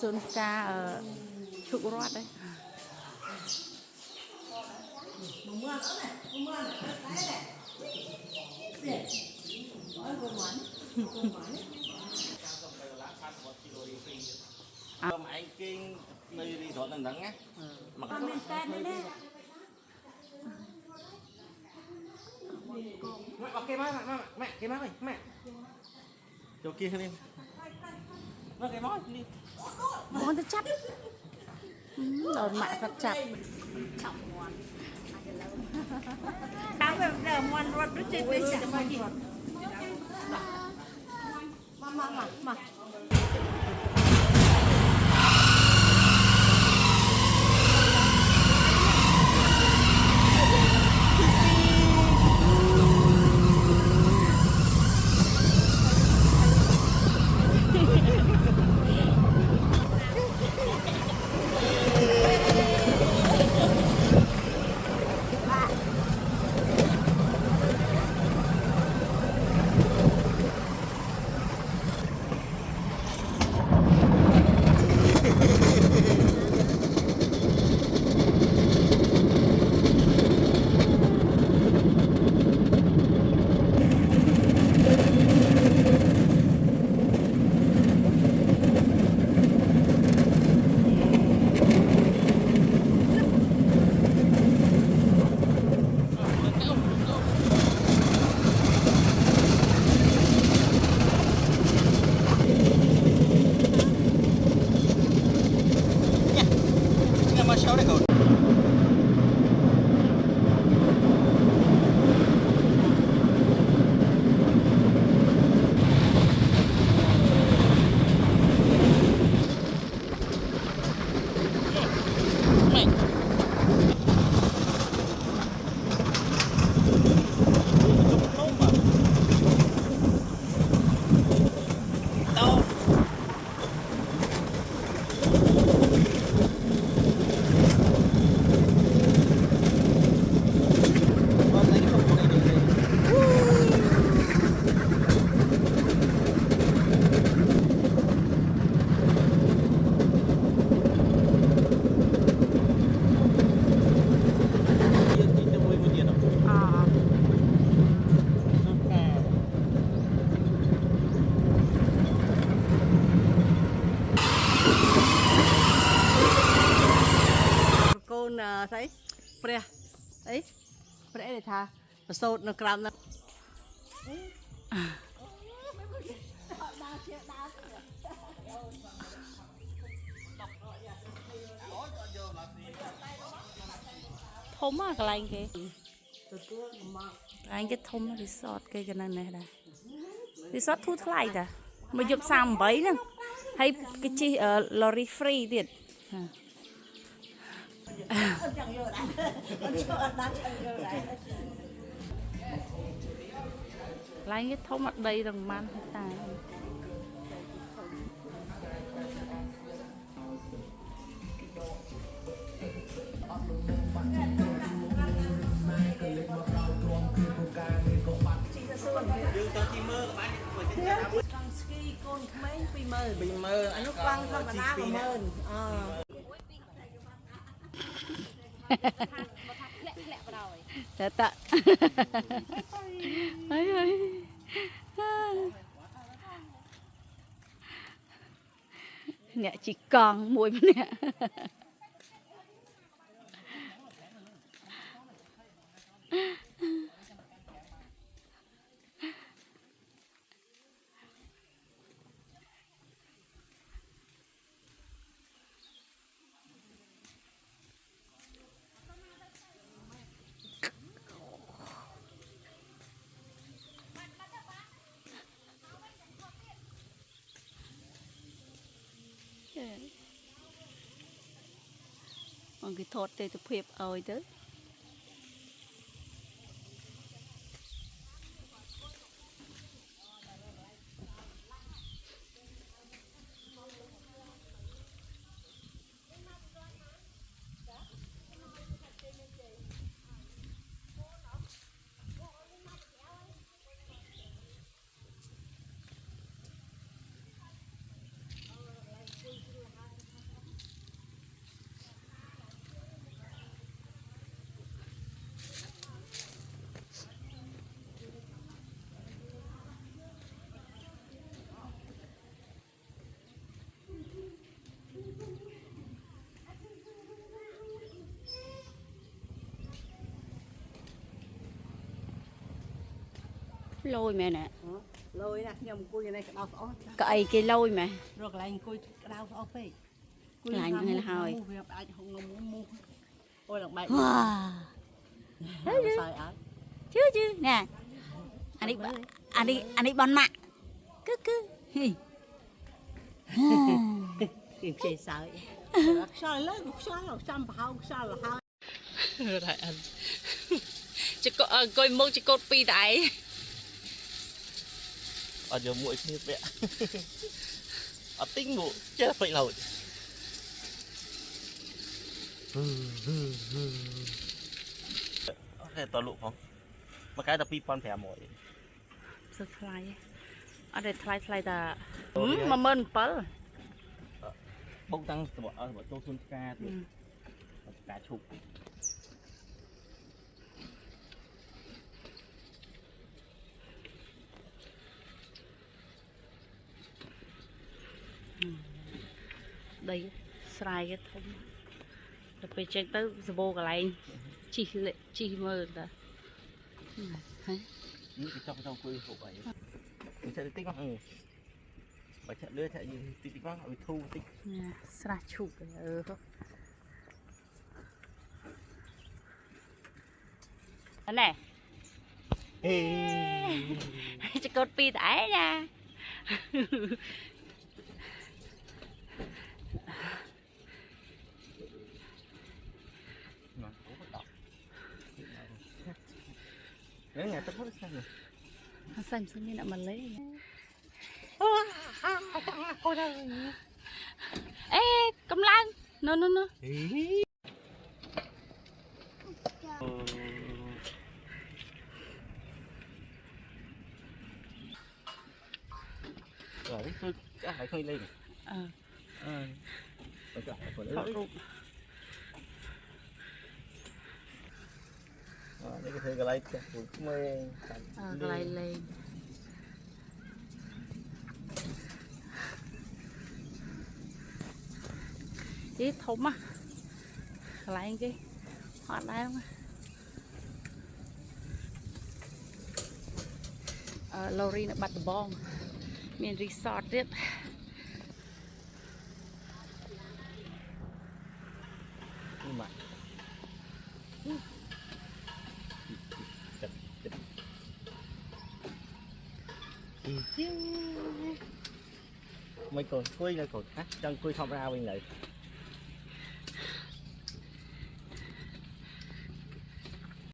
Xuân ca ở Trục Rót đấy. Cơm anh kinh nơi resort đằng đằng á. Mà cái mẹ cái mẹ cái má mẹ chỗ kia lên nó cái món đi Món thật chắc. Đòn mạ thật chặt. Tám giờ ngoan ruột nó chết với chả phải gì. Mà. mà sao đấy cậu Con thấy pre ấy pre để tha sốt nó cram nó Thôm á cái lạnh kì. Anh cái thôm resort cái này đây. Resort thu thay ta. Mà giúp xăm bấy nè. Hay cái chi lorry free tiệt. Lại cái thôm ở đây đồng man hết ta. con ski con mấy pi mơ anh nó quăng không là ná mơ Tạ tạ. Ấy ơi. Nè chỉ còn mùi nè. Còn cái thốt đây tôi phép ơi tới. lôi mẹ nè lôi nè nhầm cùi này cái đau phó cậy cái lôi mẹ rồi cái này cùi cái đau phó phê lạnh hay là hơi ôi là bạn wow sai áo chứ nè anh đi bon mạ cứ tìm chơi sai sai lớn sai là xăm bao sai là hai rồi anh chỉ có coi mông chỉ cột pi tại ở giờ muội như vậy ở tinh ngủ chết là phải lầu cái tòa lụ không mà cái là pi con thẻ muội สุดท้ายอันเด็ดท้ายแต่มาเมินเปิ้ล bông tăng bỏ châu xuân ca thì cá chụp đây xài cái thông tập về trên tới vô cái này chi mơ ta những cái trong quê hộ vậy mình sẽ tích mắc phải chạy lưới chạy gì tích mắc bị thu tích xài chụp anh này chỉ cột pi tải nha nếu nhà tôi sao rồi xem như nào mà lấy ê cầm lan no rồi tôi phải khơi lên đây cái thứ cái này cũng mê lại lên đi thùng á lại cái họ đây không Lori nó bắt bom miền resort tiếp nhưng mà mấy con quay là còn trong quay không ra bên này